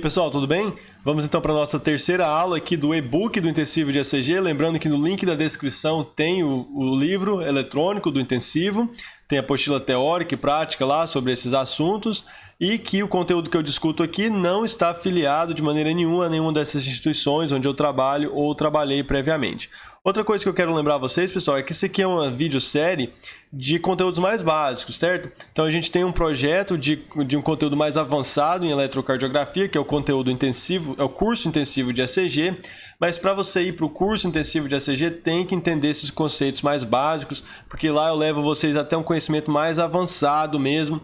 pessoal, tudo bem? Vamos então para a nossa terceira aula aqui do e-book do Intensivo de ECG. Lembrando que no link da descrição tem o livro eletrônico do Intensivo, tem a apostila teórica e prática lá sobre esses assuntos e que o conteúdo que eu discuto aqui não está afiliado de maneira nenhuma a nenhuma dessas instituições onde eu trabalho ou trabalhei previamente. Outra coisa que eu quero lembrar a vocês, pessoal, é que isso aqui é uma videosérie de conteúdos mais básicos, certo? Então a gente tem um projeto de um conteúdo mais avançado em eletrocardiografia, que é o conteúdo intensivo, é o curso intensivo de ECG, mas para você ir para o curso intensivo de ECG tem que entender esses conceitos mais básicos, porque lá eu levo vocês até um conhecimento mais avançado mesmo,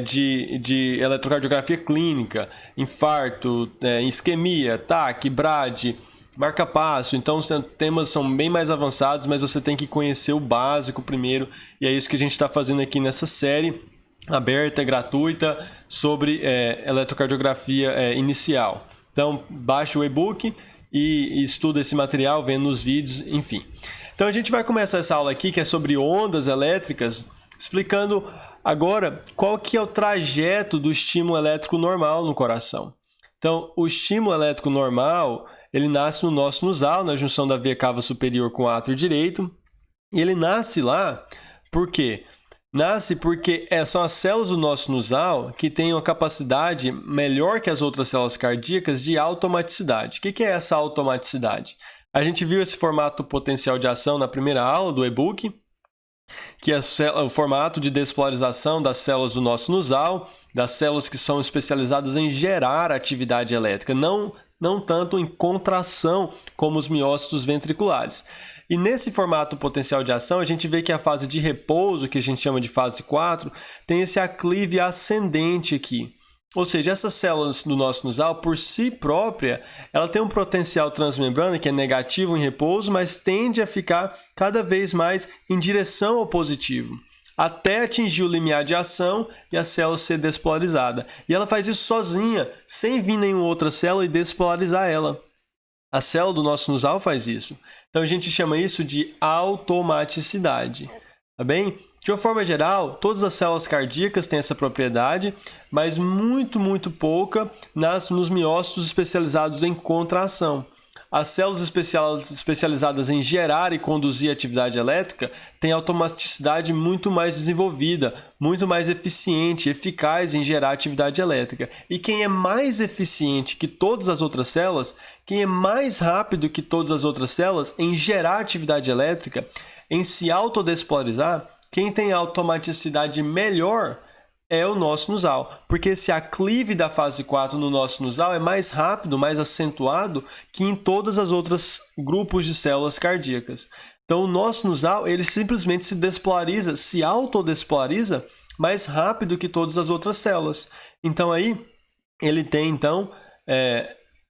de eletrocardiografia clínica, infarto, isquemia, TAC, BRAD, marca-passo. Então os temas são bem mais avançados, mas você tem que conhecer o básico primeiro, e é isso que a gente está fazendo aqui nessa série aberta, gratuita, sobre eletrocardiografia inicial. Então baixe o e-book e estuda esse material, vendo os vídeos, enfim. Então a gente vai começar essa aula aqui, que é sobre ondas elétricas, explicando agora qual que é o trajeto do estímulo elétrico normal no coração. Então, o estímulo elétrico normal, ele nasce no nosso sinusal, na junção da veia cava superior com o átrio direito. E ele nasce lá por quê? Nasce porque são as células do nosso sinusal que têm uma capacidade melhor que as outras células cardíacas de automaticidade. O que é essa automaticidade? A gente viu esse formato potencial de ação na primeira aula do e-book, que é o formato de despolarização das células do nosso sinusal, das células que são especializadas em gerar atividade elétrica, não tanto em contração como os miócitos ventriculares. E nesse formato potencial de ação, a gente vê que a fase de repouso, que a gente chama de fase 4, tem esse aclive ascendente aqui. Ou seja, essas células do nosso sinusal, por si própria, ela tem um potencial transmembrana que é negativo em repouso, mas tende a ficar cada vez mais em direção ao positivo, até atingir o limiar de ação e a célula ser despolarizada. E ela faz isso sozinha, sem vir nenhuma outra célula e despolarizar ela. A célula do nosso sinusal faz isso. Então a gente chama isso de automaticidade. Tá bem? De uma forma geral, todas as células cardíacas têm essa propriedade, mas muito pouca nos miócitos especializados em contração. As células especializadas em gerar e conduzir atividade elétrica têm automaticidade muito mais desenvolvida, muito mais eficiente, eficaz em gerar atividade elétrica. E quem é mais eficiente que todas as outras células, quem é mais rápido que todas as outras células em gerar atividade elétrica, em se autodespolarizar, quem tem automaticidade melhor é o nosso sinusal, porque esse aclive da fase 4 no nosso sinusal é mais rápido, mais acentuado que em todas as outras grupos de células cardíacas. Então, o nosso sinusal, ele simplesmente se despolariza, se autodespolariza mais rápido que todas as outras células. Então, aí, ele tem,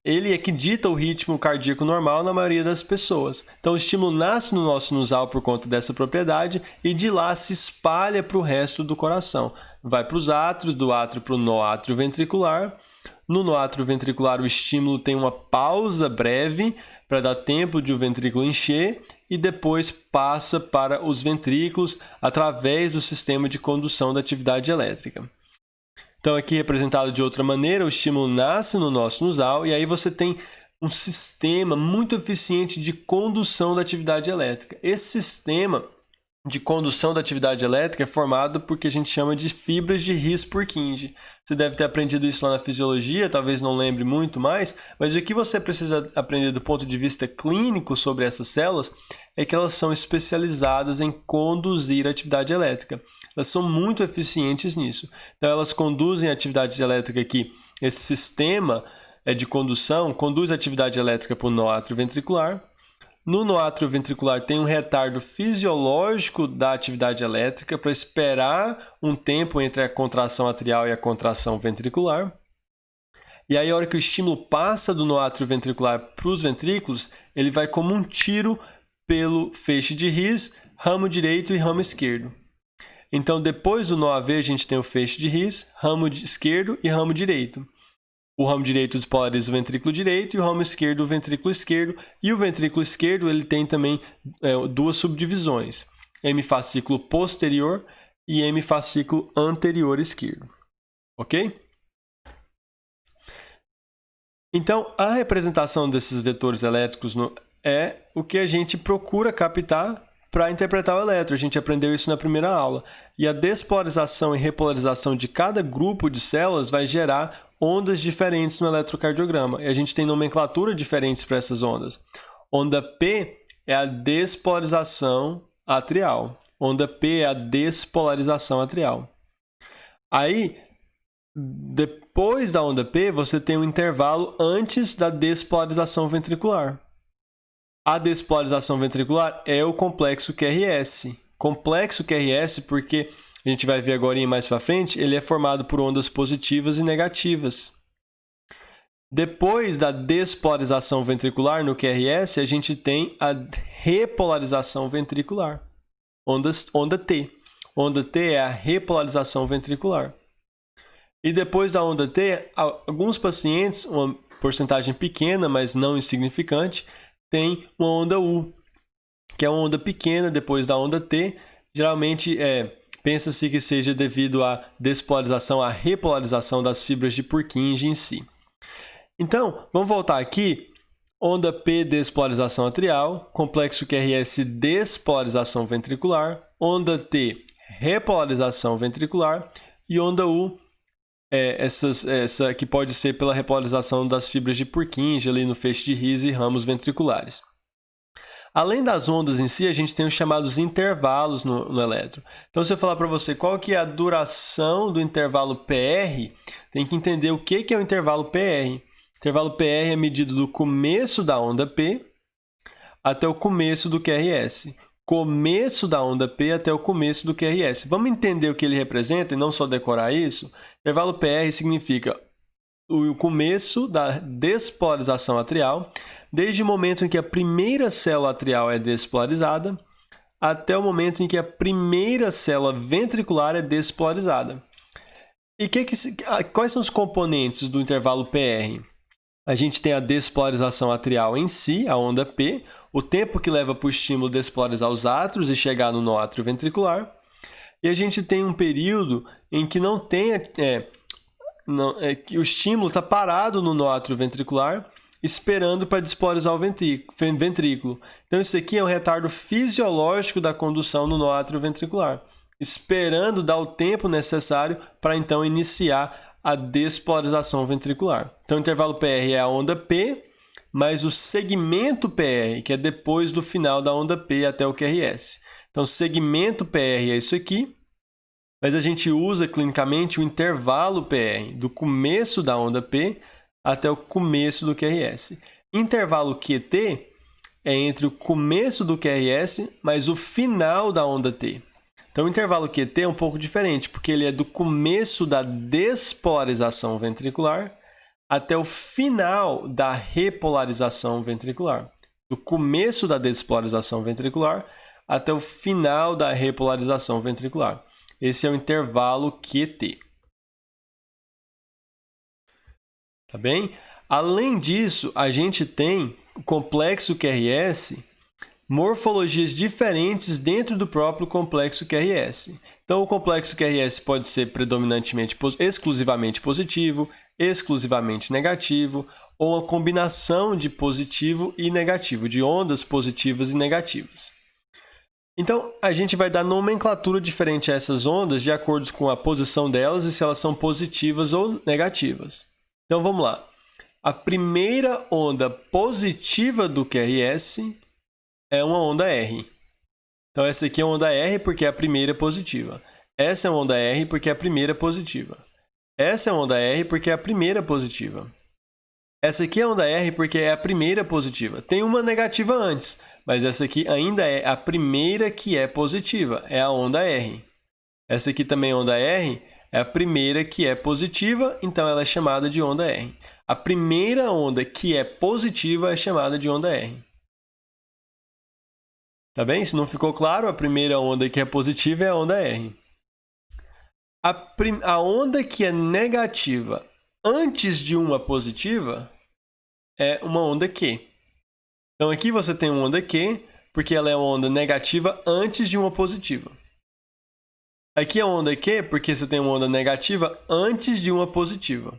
ele é que dita o ritmo cardíaco normal na maioria das pessoas. Então, o estímulo nasce no nosso sinusal por conta dessa propriedade e de lá se espalha para o resto do coração. Vai para os átrios, do átrio para o noátrio ventricular. No noátrio ventricular, o estímulo tem uma pausa breve para dar tempo de o ventrículo encher e depois passa para os ventrículos através do sistema de condução da atividade elétrica. Então, aqui representado de outra maneira, o estímulo nasce no nosso sinusal e aí você tem um sistema muito eficiente de condução da atividade elétrica. Esse sistema de condução da atividade elétrica é formado por que a gente chama de fibras de His-Purkinje. Você deve ter aprendido isso lá na fisiologia, talvez não lembre muito mais, mas o que você precisa aprender do ponto de vista clínico sobre essas células é que elas são especializadas em conduzir a atividade elétrica. Elas são muito eficientes nisso. Então, elas conduzem a atividade elétrica aqui. Esse sistema de condução conduz a atividade elétrica para o noátrio ventricular. No noátrio ventricular tem um retardo fisiológico da atividade elétrica para esperar um tempo entre a contração atrial e a contração ventricular. E aí, a hora que o estímulo passa do noátrio ventricular para os ventrículos, ele vai como um tiro pelo feixe de His, ramo direito e ramo esquerdo. Então, depois do nó AV, a gente tem o feixe de His, ramo esquerdo e ramo direito. O ramo direito despolariza o ventrículo direito e o ramo esquerdo o ventrículo esquerdo. E o ventrículo esquerdo ele tem também duas subdivisões, hemifascículo posterior e hemifascículo anterior esquerdo. Ok? Então, a representação desses vetores elétricos é o que a gente procura captar para interpretar o elétron. A gente aprendeu isso na primeira aula. E a despolarização e repolarização de cada grupo de células vai gerar ondas diferentes no eletrocardiograma. E a gente tem nomenclatura diferentes para essas ondas. Onda P é a despolarização atrial. Onda P é a despolarização atrial. Aí, depois da onda P, você tem um intervalo antes da despolarização ventricular. A despolarização ventricular é o complexo QRS. Complexo QRS porque, a gente vai ver agora mais para frente, ele é formado por ondas positivas e negativas. Depois da despolarização ventricular no QRS, a gente tem a repolarização ventricular. Onda T. Onda T é a repolarização ventricular. E depois da onda T, alguns pacientes, uma porcentagem pequena, mas não insignificante, tem uma onda U, que é uma onda pequena depois da onda T. Geralmente, pensa-se que seja devido à despolarização, à repolarização das fibras de Purkinje em si. Então, vamos voltar aqui. Onda P, despolarização atrial. Complexo QRS, despolarização ventricular. Onda T, repolarização ventricular. E onda U, essa que pode ser pela repolarização das fibras de Purkinje ali no feixe de His e ramos ventriculares. Além das ondas em si, a gente tem os chamados intervalos no elétron. Então, se eu falar para você qual que é a duração do intervalo PR, tem que entender o que é o intervalo PR. O intervalo PR é medido do começo da onda P até o começo do QRS. Começo da onda P até o começo do QRS. Vamos entender o que ele representa e não só decorar isso? Intervalo PR significa o começo da despolarização atrial, desde o momento em que a primeira célula atrial é despolarizada até o momento em que a primeira célula ventricular é despolarizada. E quais são os componentes do intervalo PR? A gente tem a despolarização atrial em si, a onda P, o tempo que leva para o estímulo despolarizar os átrios e chegar no nóatrio ventricular. E a gente tem um período em que não tem, que o estímulo está parado no nóatrio ventricular, esperando para despolarizar o ventrículo. Então, isso aqui é um retardo fisiológico da condução no nóatrio ventricular, esperando dar o tempo necessário para então iniciar a despolarização ventricular. Então, o intervalo PR é a onda P, mais o segmento PR, que é depois do final da onda P até o QRS. Então, segmento PR é isso aqui, mas a gente usa clinicamente o intervalo PR, do começo da onda P até o começo do QRS. Intervalo QT é entre o começo do QRS mais o final da onda T. Então, o intervalo QT é um pouco diferente, porque ele é do começo da despolarização ventricular até o final da repolarização ventricular. Do começo da despolarização ventricular até o final da repolarização ventricular. Esse é o intervalo QT. Tá bem? Além disso, a gente tem o complexo QRS, morfologias diferentes dentro do próprio complexo QRS. Então, o complexo QRS pode ser predominantemente, exclusivamente positivo, exclusivamente negativo, ou uma combinação de positivo e negativo, de ondas positivas e negativas. Então, a gente vai dar nomenclatura diferente a essas ondas de acordo com a posição delas e se elas são positivas ou negativas. Então, vamos lá. A primeira onda positiva do QRS é uma onda R. Então, essa aqui é uma onda R porque é a primeira positiva. Essa é uma onda R porque é a primeira positiva. Essa é uma onda R porque é a primeira positiva. Essa aqui é a onda R porque é a primeira positiva. Tem uma negativa antes, mas essa aqui ainda é a primeira que é positiva, é a onda R. Essa aqui também é onda R, é a primeira que é positiva, então ela é chamada de onda R. A primeira onda que é positiva é chamada de onda R. Tá bem? Se não ficou claro, a primeira onda que é positiva é a onda R. A onda que é negativa antes de uma positiva é uma onda Q. Então, aqui você tem uma onda Q, porque ela é uma onda negativa antes de uma positiva. Aqui é uma onda Q, porque você tem uma onda negativa antes de uma positiva.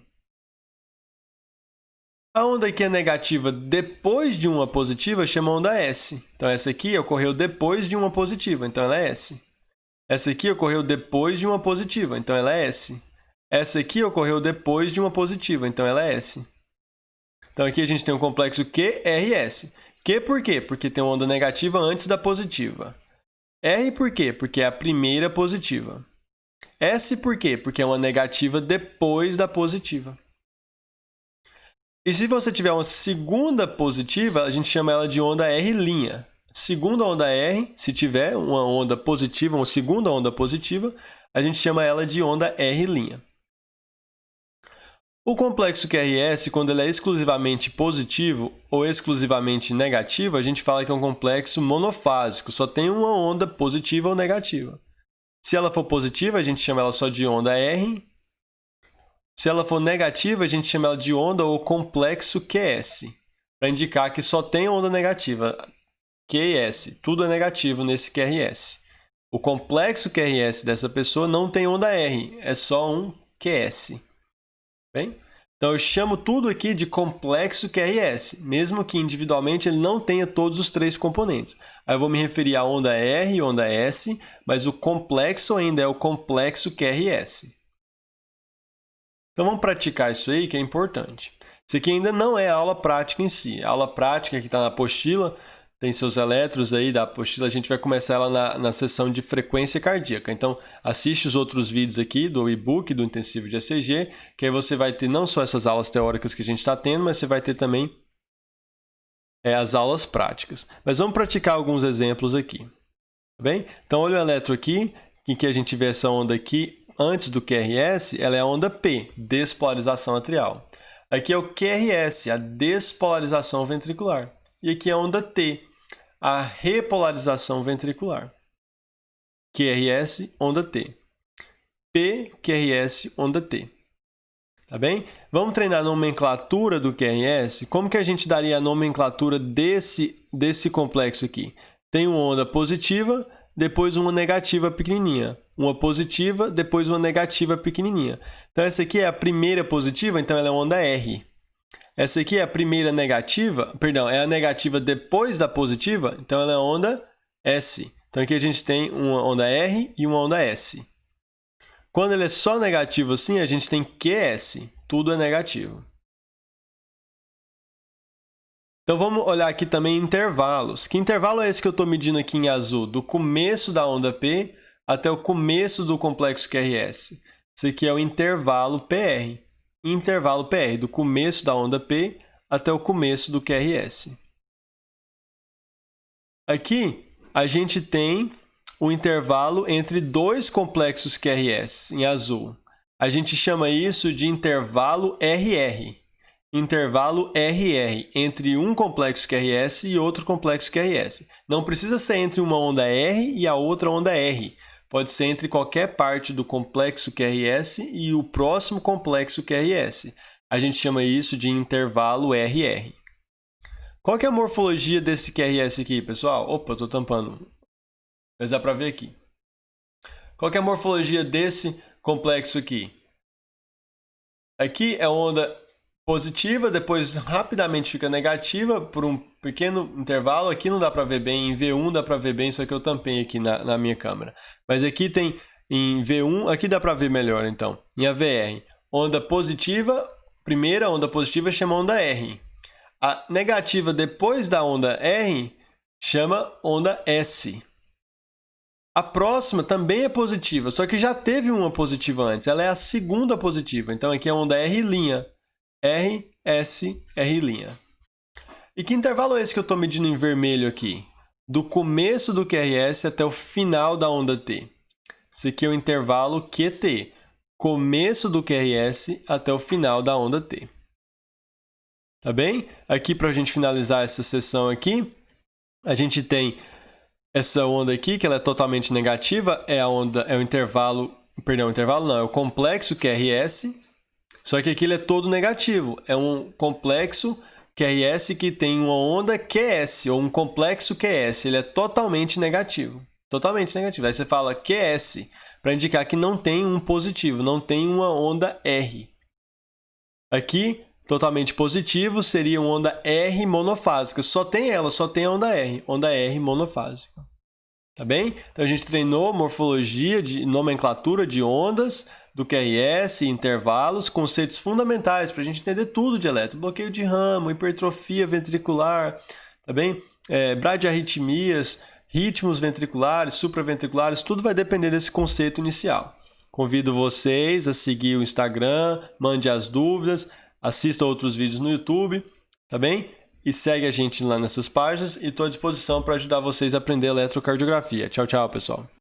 A onda que é negativa depois de uma positiva chama onda S. Então, essa aqui ocorreu depois de uma positiva, então ela é S. Essa aqui ocorreu depois de uma positiva, então ela é S. Essa aqui ocorreu depois de uma positiva, então ela é S. Então, aqui a gente tem um complexo QRS. Q por quê? Porque tem uma onda negativa antes da positiva. R por quê? Porque é a primeira positiva. S por quê? Porque é uma negativa depois da positiva. E se você tiver uma segunda positiva, a gente chama ela de onda R'. Segunda onda R, se tiver uma onda positiva, uma segunda onda positiva, a gente chama ela de onda R'. O complexo QRS, quando ele é exclusivamente positivo ou exclusivamente negativo, a gente fala que é um complexo monofásico, só tem uma onda positiva ou negativa. Se ela for positiva, a gente chama ela só de onda R. Se ela for negativa, a gente chama ela de onda ou complexo QS, para indicar que só tem onda negativa. QS, tudo é negativo nesse QRS. O complexo QRS dessa pessoa não tem onda R, é só um QS. Bem? Então, eu chamo tudo aqui de complexo QRS, mesmo que individualmente ele não tenha todos os três componentes. Aí eu vou me referir à onda R e onda S, mas o complexo ainda é o complexo QRS. Então, vamos praticar isso aí, que é importante. Isso aqui ainda não é a aula prática em si. A aula prática que está na apostila, tem seus elétrons aí da apostila, a gente vai começar ela na sessão de frequência cardíaca. Então, assiste os outros vídeos aqui do e-book, do intensivo de ECG, que aí você vai ter não só essas aulas teóricas que a gente está tendo, mas você vai ter também as aulas práticas. Mas vamos praticar alguns exemplos aqui. Tá bem? Então, olha o elétron aqui, em que a gente vê essa onda aqui, antes do QRS, ela é a onda P, despolarização atrial. Aqui é o QRS, a despolarização ventricular. E aqui é a onda T, a repolarização ventricular. QRS, onda T. P, QRS, onda T. Tá bem? Vamos treinar a nomenclatura do QRS. Como que a gente daria a nomenclatura desse complexo aqui? Tem uma onda positiva, depois uma negativa pequenininha. Uma positiva, depois uma negativa pequenininha. Então, essa aqui é a primeira positiva, então ela é onda R. Essa aqui é a primeira negativa, perdão, é a negativa depois da positiva, então ela é onda S. Então, aqui a gente tem uma onda R e uma onda S. Quando ele é só negativo assim, a gente tem QS, tudo é negativo. Então, vamos olhar aqui também intervalos. Que intervalo é esse que eu estou medindo aqui em azul? Do começo da onda P até o começo do complexo QRS. Esse aqui é o intervalo PR. Intervalo PR, do começo da onda P até o começo do QRS. Aqui, a gente tem o intervalo entre dois complexos QRS, em azul. A gente chama isso de intervalo RR. Intervalo RR, entre um complexo QRS e outro complexo QRS. Não precisa ser entre uma onda R e a outra onda R. Pode ser entre qualquer parte do complexo QRS e o próximo complexo QRS. A gente chama isso de intervalo RR. Qual que é a morfologia desse QRS aqui, pessoal? Opa, eu estou tampando. Mas dá para ver aqui. Qual que é a morfologia desse complexo aqui? Aqui é onda positiva, depois rapidamente fica negativa por um pequeno intervalo. Aqui não dá para ver bem, em V1 dá para ver bem, só que eu tampei aqui na minha câmera. Mas aqui tem em V1, aqui dá para ver melhor então. Em AVR, onda positiva, primeira onda positiva chama onda R. A negativa depois da onda R chama onda S. A próxima também é positiva, só que já teve uma positiva antes. Ela é a segunda positiva, então aqui é a onda R'. R, S, R'. E que intervalo é esse que eu estou medindo em vermelho aqui? Do começo do QRS até o final da onda T. Esse aqui é o intervalo QT. Começo do QRS até o final da onda T. Tá bem? Aqui, para a gente finalizar essa sessão aqui, a gente tem essa onda aqui, que ela é totalmente negativa, é o intervalo, perdão, intervalo não, é o complexo QRS. Só que aqui ele é todo negativo. É um complexo QRS que tem uma onda QS, ou um complexo QS. Ele é totalmente negativo. Totalmente negativo. Aí você fala QS, para indicar que não tem um positivo, não tem uma onda R. Aqui totalmente positivo seria uma onda R monofásica. Só tem ela, só tem a onda R monofásica. Tá bem? Então a gente treinou morfologia, de nomenclatura de ondas, do QRS, intervalos, conceitos fundamentais para a gente entender tudo de eletro. Bloqueio de ramo, hipertrofia ventricular, tá bem? Bradiarritmias, ritmos ventriculares, supraventriculares, tudo vai depender desse conceito inicial. Convido vocês a seguir o Instagram, mande as dúvidas, assista outros vídeos no YouTube, tá bem? E segue a gente lá nessas páginas e estou à disposição para ajudar vocês a aprender eletrocardiografia. Tchau, tchau, pessoal.